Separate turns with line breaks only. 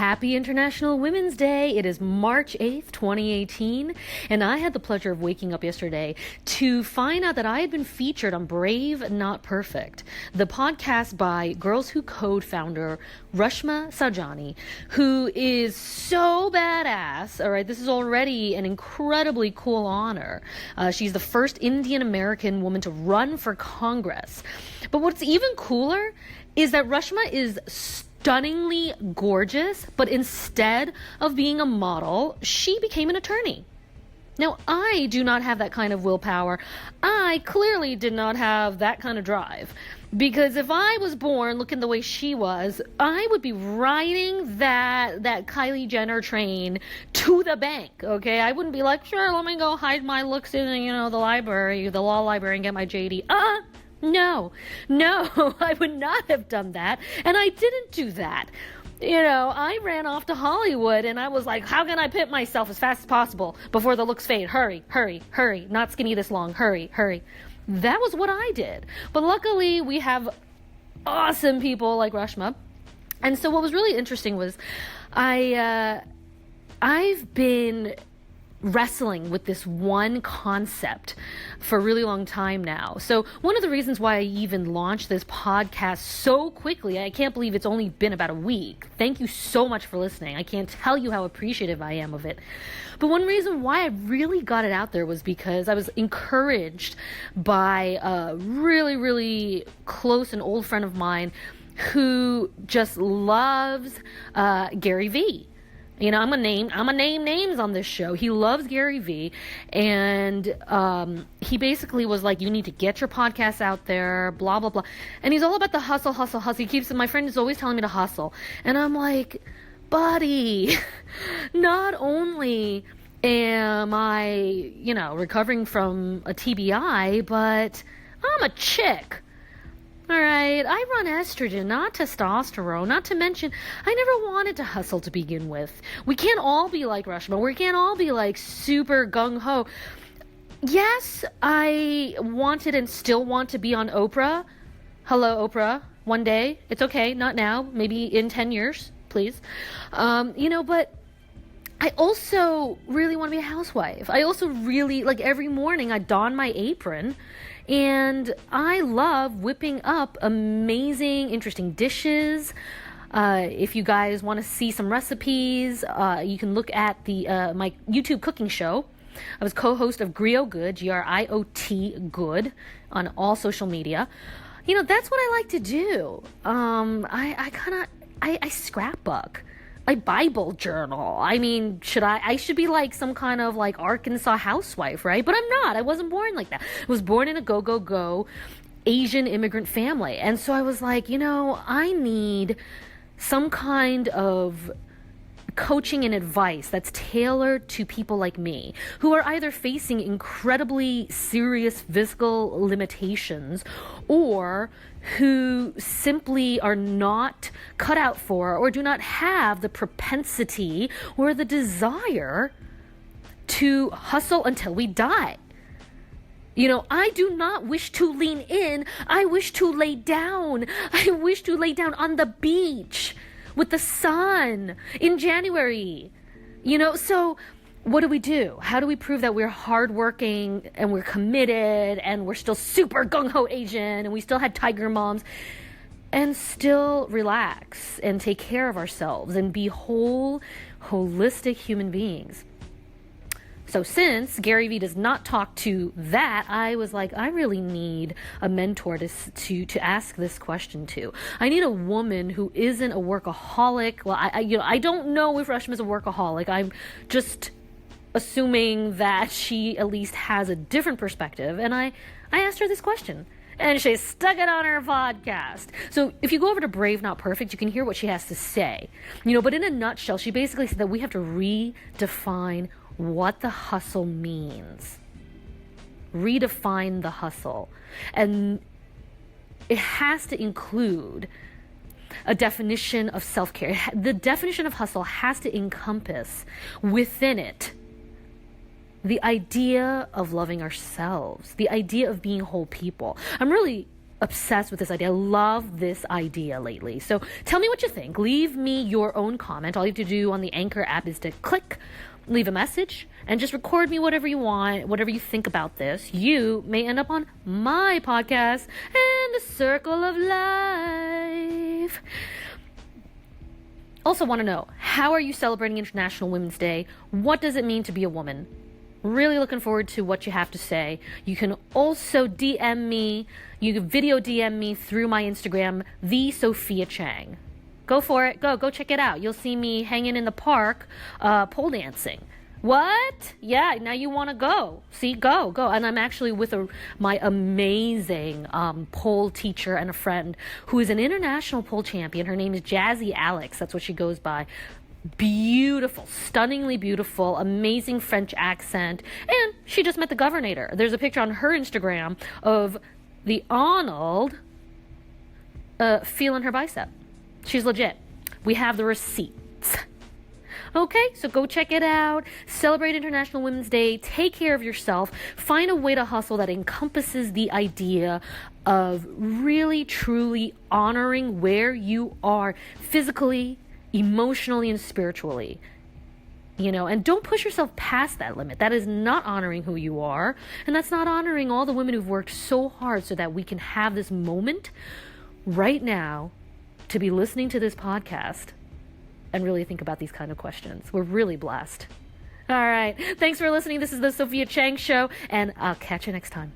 Happy International Women's Day. It is March 8th, 2018, and I had the pleasure of waking up yesterday to find out that I had been featured on Brave Not Perfect, the podcast by Girls Who Code founder Reshma Saujani, who is so badass. All right, this is already an incredibly cool honor. She's the first Indian American woman to run for Congress. But what's even cooler is that Reshma is stunningly gorgeous, but instead of being a model, she became an attorney. Now, I do not have that kind of willpower. I clearly did not have that kind of drive. Because if I was born looking the way she was, I would be riding that Kylie Jenner train to the bank, okay? I wouldn't be like, sure, let me go hide my looks in, the library, the law library, and get my JD. No, I would not have done that, and I didn't do that. I ran off to Hollywood, and I was like, how can I pimp myself as fast as possible before the looks fade? Hurry, not skinny this long, hurry. That was what I did. But luckily, we have awesome people like Reshma. And so what was really interesting was I've been wrestling with this one concept for a really long time now. So one of the reasons why I even launched this podcast so quickly, I can't believe it's only been about a week. Thank you so much for listening. I can't tell you how appreciative I am of it. But one reason why I really got it out there was because I was encouraged by a really, really close and old friend of mine who just loves Gary Vee. I'm gonna name names on this show. He loves Gary Vee, and he basically was like, you need to get your podcast out there, blah, blah, blah. And he's all about the hustle. My friend is always telling me to hustle. And I'm like, buddy, not only am I, recovering from a TBI, but I'm a chick. All right, I run estrogen, not testosterone, not to mention I never wanted to hustle to begin with. We can't all be like Reshma. We can't all be like super gung-ho. Yes, I wanted and still want to be on Oprah. Hello, Oprah. One day. It's okay. Not now. Maybe in 10 years, please. But I also really want to be a housewife. I also really, every morning I don my apron, and I love whipping up amazing, interesting dishes. If you guys want to see some recipes, you can look at my YouTube cooking show. I was co-host of Griot Good, Griot Good, on all social media. That's what I like to do. I scrapbook. I Bible journal. I mean, I should be like some kind of Arkansas housewife, right? But I'm not. I wasn't born like that. I was born in a go Asian immigrant family. And so I was like, I need some kind of coaching and advice that's tailored to people like me who are either facing incredibly serious physical limitations or who simply are not cut out for or do not have the propensity or the desire to hustle until we die. I do not wish to lean in. I wish to lay down. I wish to lay down on the beach with the sun in January. So what do? How do we prove that we're hardworking and we're committed and we're still super gung-ho Asian and we still had tiger moms and still relax and take care of ourselves and be whole, holistic human beings? So since Gary Vee does not talk to that, I was like, I really need a mentor to ask this question to. I need a woman who isn't a workaholic. Well, I don't know if Reshma is a workaholic. I'm just assuming that she at least has a different perspective. And I asked her this question, and she stuck it on her podcast. So if you go over to Brave Not Perfect, you can hear what she has to say. But in a nutshell, she basically said that we have to redefine what the hustle means. Redefine the hustle. And it has to include a definition of self-care. The definition of hustle has to encompass within it the idea of loving ourselves, the idea of being whole people. I'm really obsessed with this idea. I love this idea lately. So tell me what you think. Leave me your own comment. All you have to do on the Anchor app is to click, leave a message, and just record me whatever you want, whatever you think about this. You may end up on my podcast and the Circle of Life. Also want to know, how are you celebrating International Women's Day? What does it mean to be a woman? Really looking forward to what you have to say. You can also DM me. You can video DM me through my Instagram, the Sophia Chang. Go for it. Go check it out. You'll see me hanging in the park, pole dancing. What? Yeah, now you want to go. See, go. And I'm actually with my amazing pole teacher and a friend who is an international pole champion. Her name is Jazzy Alex. That's what she goes by. Beautiful, stunningly beautiful, amazing French accent, and she just met the governor. There's a picture on her Instagram of the Arnold feeling her bicep. She's legit. We have the receipts. Okay, so go check it out. Celebrate International Women's Day. Take care of yourself. Find a way to hustle that encompasses the idea of really, truly honoring where you are physically, emotionally, and spiritually, and don't push yourself past that limit. That is not honoring who you are, and that's not honoring all the women who've worked so hard so that we can have this moment right now to be listening to this podcast and really think about these kind of questions. We're really blessed. All right, thanks for listening. This is the Sophia Chang Show, and I'll catch you next time.